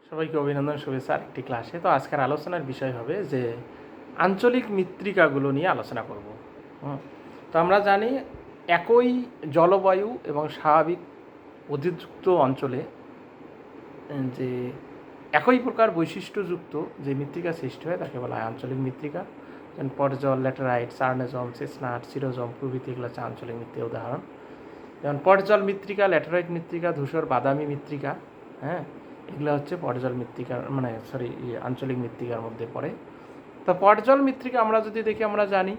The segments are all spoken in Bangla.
সবাইকে অভিনন্দন, শুভেচ্ছা একটি ক্লাসে। তো আজকের আলোচনার বিষয় হবে যে আঞ্চলিক মৃত্তিকাগুলো নিয়ে আলোচনা করব। তো আমরা জানি একই জলবায়ু এবং স্বাভাবিক অধিযুক্ত অঞ্চলে যে একই প্রকার বৈশিষ্ট্যযুক্ত যে মৃত্তিকা সৃষ্টি হয় তাকে বলা হয় আঞ্চলিক মৃত্তিকা। যেমন পটজল, ল্যাটেরাইট, সার্নেজম, চেসনাট, সিরোজম প্রভৃতি এগুলো হচ্ছে আঞ্চলিক মৃত্তিকা উদাহরণ। যেমন পটজল মৃত্তিকা, ল্যাটেরাইট মৃত্তিকা, ধূসর বাদামি মৃত্তিকা, হ্যাঁ, এগুলো হচ্ছে পটজল মৃত্তিকার আঞ্চলিক মৃত্তিকার মধ্যে পড়ে। তো পটজল মৃত্তিকা আমরা যদি দেখি, আমরা জানি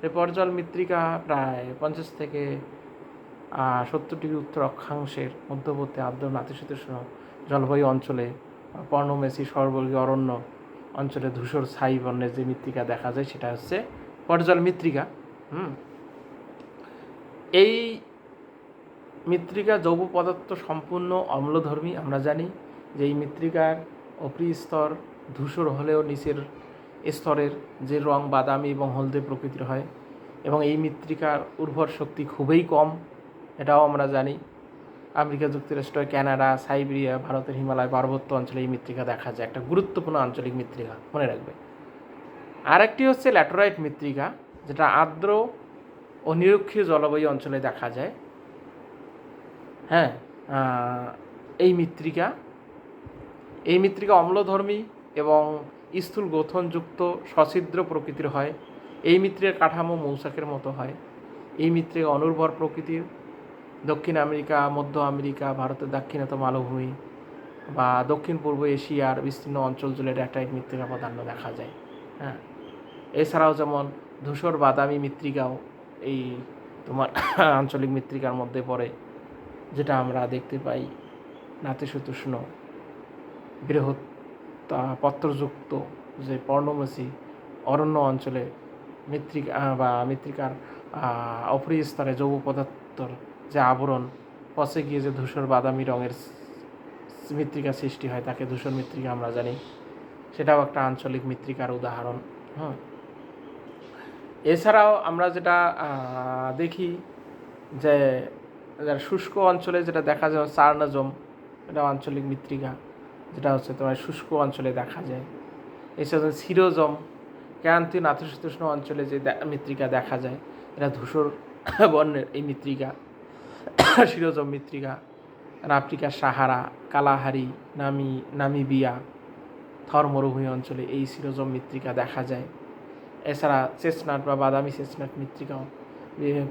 যে পটজল মৃত্তিকা প্রায় 50 থেকে 70 ডিগ্রি উত্তর অক্ষাংশের মধ্যবর্তী আর্দ্র নাতিশীতোষ্ণ জলবায়ু অঞ্চলে পর্ণমেসি সর্বর্গীয় অরণ্য অঞ্চলে ধূসর ছাই বর্ণের যে মৃত্তিকা দেখা যায় সেটা হচ্ছে পটজল মৃত্তিকা। এই মৃত্তিকা জৈব পদার্থ সম্পূর্ণ অম্লধর্মী। আমরা জানি যে এই মৃত্তিকার অপরিস্তর ধূসর হলেও নিচের স্তরের যে রং বাদামি এবং হলদে প্রকৃতির হয়, এবং এই মৃত্তিকার উর্বর শক্তি খুবই কম, এটাও আমরা জানি। আমেরিকা যুক্তরাষ্ট্র, কানাডা, সাইবেরিয়া, ভারতের হিমালয় পার্বত্য অঞ্চলে এই মৃত্তিকা দেখা যায়, একটা গুরুত্বপূর্ণ আঞ্চলিক মৃত্তিকা, মনে রাখবে। আরেকটি হচ্ছে ল্যাটেরাইট মৃত্তিকা, যেটা আর্দ্র ও নিরক্ষীয় জলবায়ু অঞ্চলে দেখা যায়। হ্যাঁ, এই মৃত্তিকা অম্লধর্মী এবং স্থূল গ্রথনযুক্ত সছিদ্র প্রকৃতির হয়। এই মৃত্তিকার কাঠামো মৌচাকের মতো হয়। এই মৃত্তিকা অনুর্বর প্রকৃতির। দক্ষিণ আমেরিকা, মধ্য আমেরিকা, ভারতের দাক্ষিণাত্য মালভূমি বা দক্ষিণ পূর্ব এশিয়ার বিস্তীর্ণ অঞ্চল জুড়ে ল্যাটেরাইট মৃত্তিকা প্রাধান্য দেখা যায়। হ্যাঁ, এছাড়াও যেমন ধূসর বাদামি মৃত্তিকাও এই তোমার আঞ্চলিক মৃত্তিকার মধ্যে পড়ে, যেটা আমরা দেখতে পাই নাতিশীতোষ্ণ বৃহৎ পত্রযুক্ত যে পর্ণমোচী অরণ্য অঞ্চলে মৃত্তিকার অপরিস্তরে জৈব পদার্থর যে আবরণ পচে গিয়ে যে ধূসর বাদামি রঙের মৃত্তিকা সৃষ্টি হয় তাকে ধূসর মৃত্তিকা আমরা জানি। সেটাও একটা আঞ্চলিক মৃত্তিকার উদাহরণ। এছাড়াও আমরা যেটা দেখি যে শুষ্ক অঞ্চলে যেটা দেখা যায় সার্নেজম, এটা আঞ্চলিক মৃত্তিকা, যেটা হচ্ছে তোমার শুষ্ক অঞ্চলে দেখা যায়। এছাড়া সিরোজম, ক্রান্তীয় নাতিশীতোষ্ণ অঞ্চলে যে মৃত্তিকা দেখা যায়, এটা ধূসর বর্ণের এই মৃত্তিকা, সিরোজম মৃত্তিকা। আফ্রিকার সাহারা, কালাহারি, নামিবিয়া, থর মরুভূমি অঞ্চলে এই সিরোজম মৃত্তিকা দেখা যায়। এছাড়া চেসনাট বা বাদামি চেসনাট মৃত্তিকাও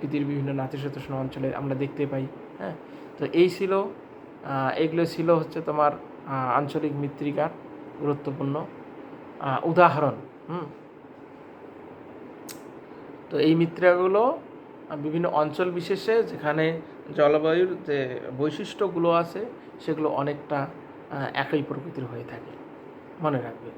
পৃথিবীর বিভিন্ন নাতিশীতোষ্ণ অঞ্চলে আমরা দেখতে পাই। হ্যাঁ, তো এগুলো ছিল হচ্ছে তোমার আঞ্চলিক মৃত্তিকার গুরুত্বপূর্ণ উদাহরণ। তো এই মৃত্তিকাগুলো বিভিন্ন অঞ্চল বিশেষে যেখানে জলবায়ুর যে বৈশিষ্ট্যগুলো আছে সেগুলো অনেকটা একই প্রকৃতির হয়ে থাকে, মনে রাখবে।